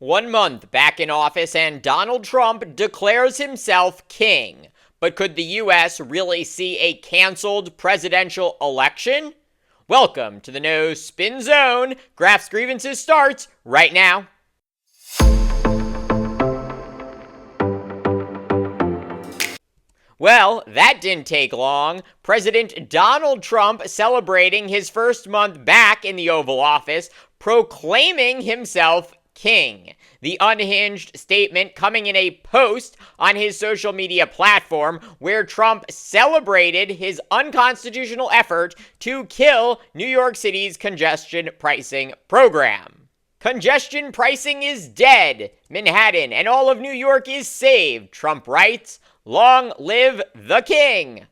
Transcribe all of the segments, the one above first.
1 month back in office and Donald Trump declares himself king. But could the U.S. really see a canceled presidential election? Welcome to the No Spin Zone. Graphs Grievances starts right now. Well, that didn't take long. President Donald Trump celebrating his first month back in the Oval Office, proclaiming himself king. The unhinged statement coming in a post on his social media platform where Trump celebrated his unconstitutional effort to kill New York City's congestion pricing program. Congestion pricing is dead. Manhattan and all of New York is saved, Trump writes. Long live the king!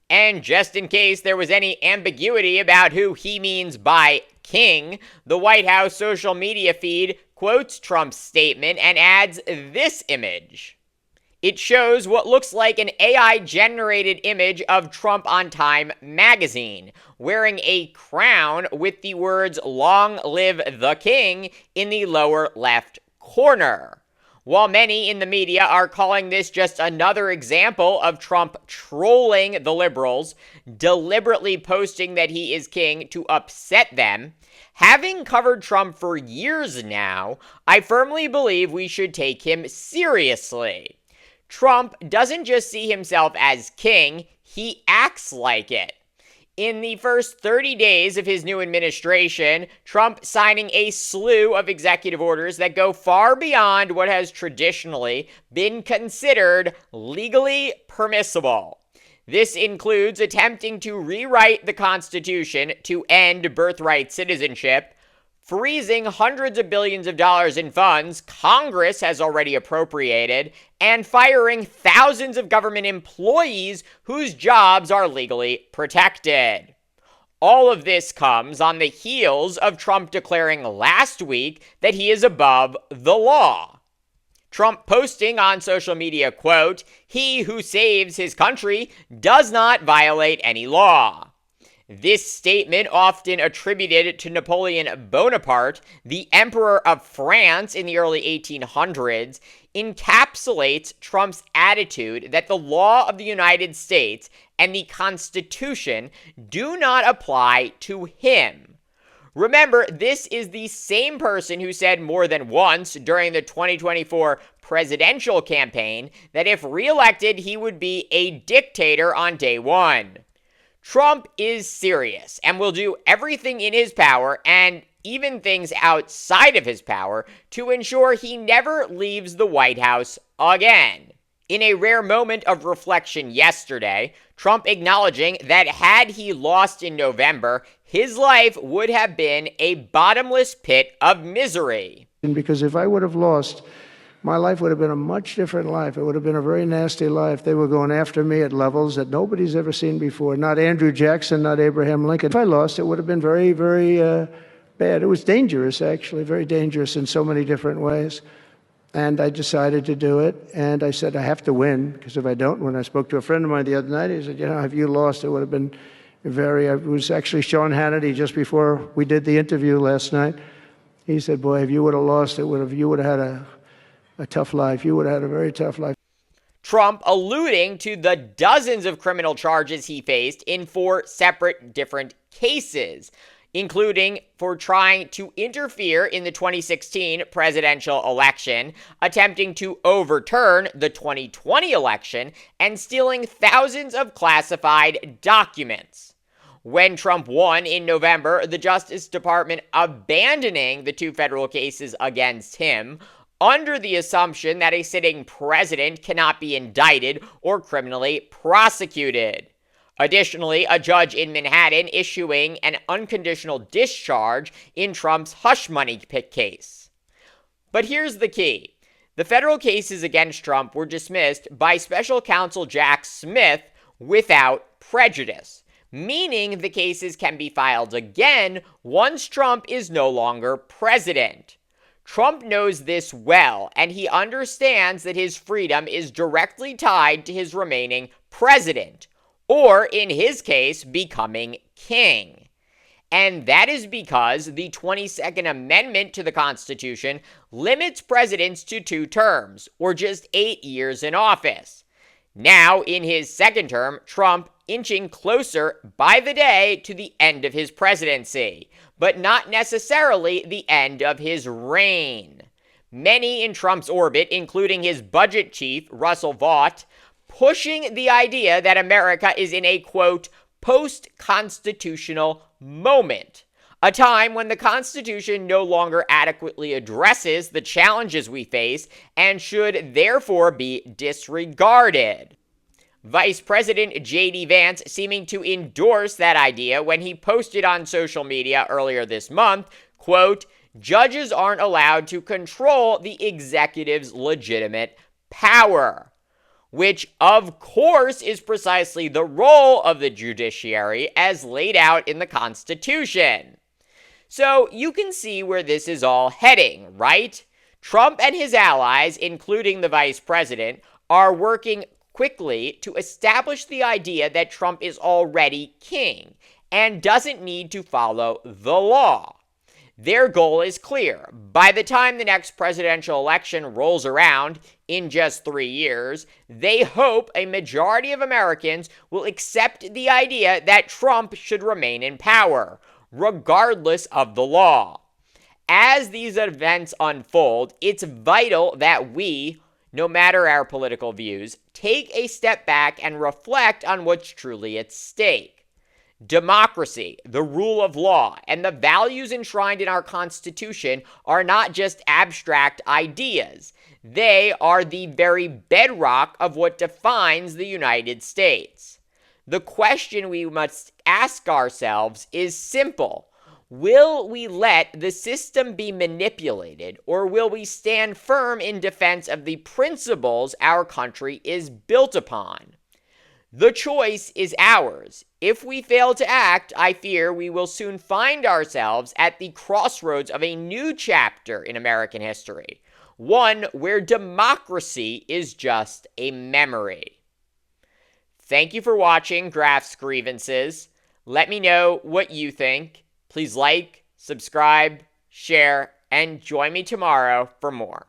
And just in case there was any ambiguity about who he means by king, the White House social media feed quotes Trump's statement and adds this image. It shows what looks like an AI-generated image of Trump on Time magazine, wearing a crown with the words "Long live the king" in the lower left corner. While many in the media are calling this just another example of Trump trolling the liberals, deliberately posting that he is king to upset them, having covered Trump for years now, I firmly believe we should take him seriously. Trump doesn't just see himself as king, he acts like it. In the first 30 days of his new administration, Trump signing a slew of executive orders that go far beyond what has traditionally been considered legally permissible. This includes attempting to rewrite the Constitution to end birthright citizenship, freezing hundreds of billions of dollars in funds Congress has already appropriated, and firing thousands of government employees whose jobs are legally protected. All of this comes on the heels of Trump declaring last week that he is above the law. Trump posting on social media, quote, "He who saves his country does not violate any law." This statement, often attributed to Napoleon Bonaparte, the Emperor of France in the early 1800s, encapsulates Trump's attitude that the law of the United States and the Constitution do not apply to him. Remember, this is the same person who said more than once during the 2024 presidential campaign that if reelected, he would be a dictator on day one. Trump is serious and will do everything in his power and even things outside of his power to ensure he never leaves the White House again. In a rare moment of reflection yesterday, Trump acknowledging that had he lost in November, his life would have been a bottomless pit of misery. Because if I would have lost, my life would have been a much different life. It would have been a very nasty life. They were going after me at levels that nobody's ever seen before. Not Andrew Jackson, not Abraham Lincoln. If I lost, it would have been very, very bad. It was dangerous, actually, very dangerous in so many different ways. And I decided to do it. And I said, I have to win, because if I don't, when I spoke to a friend of mine the other night, he said, if you lost, it would have been it was actually Sean Hannity just before we did the interview last night. He said, boy, if you would have lost, you would have had a tough life. You would have had a very tough life. Trump alluding to the dozens of criminal charges he faced in 4 separate different cases, including for trying to interfere in the 2016 presidential election, attempting to overturn the 2020 election, and stealing thousands of classified documents. When Trump won in November, the Justice Department abandoning the 2 federal cases against him, under the assumption that a sitting president cannot be indicted or criminally prosecuted. Additionally, a judge in Manhattan issuing an unconditional discharge in Trump's hush money case. But here's the key. The federal cases against Trump were dismissed by special counsel Jack Smith without prejudice, meaning the cases can be filed again once Trump is no longer president. Trump knows this well, and he understands that his freedom is directly tied to his remaining president, or in his case, becoming king. And that is because the 22nd Amendment to the Constitution limits presidents to 2 terms, or just 8 years in office. Now, in his second term, Trump inching closer by the day to the end of his presidency, but not necessarily the end of his reign. Many in Trump's orbit, including his budget chief, Russell Vought, pushing the idea that America is in a, quote, post-constitutional moment, a time when the Constitution no longer adequately addresses the challenges we face and should therefore be disregarded. Vice President J.D. Vance seeming to endorse that idea when he posted on social media earlier this month, quote, "Judges aren't allowed to control the executive's legitimate power," which of course is precisely the role of the judiciary as laid out in the Constitution. So you can see where this is all heading, right? Trump and his allies, including the vice president, are working quickly to establish the idea that Trump is already king and doesn't need to follow the law. Their goal is clear. By the time the next presidential election rolls around in just 3 years, they hope a majority of Americans will accept the idea that Trump should remain in power, regardless of the law. As these events unfold, it's vital that we, no matter our political views, take a step back and reflect on what's truly at stake. Democracy, the rule of law, and the values enshrined in our Constitution are not just abstract ideas. They are the very bedrock of what defines the United States. The question we must ask ourselves is simple. Will we let the system be manipulated, or will we stand firm in defense of the principles our country is built upon? The choice is ours. If we fail to act, I fear we will soon find ourselves at the crossroads of a new chapter in American history, one where democracy is just a memory. Thank you for watching Graf's Grievances. Let me know what you think. Please like, subscribe, share, and join me tomorrow for more.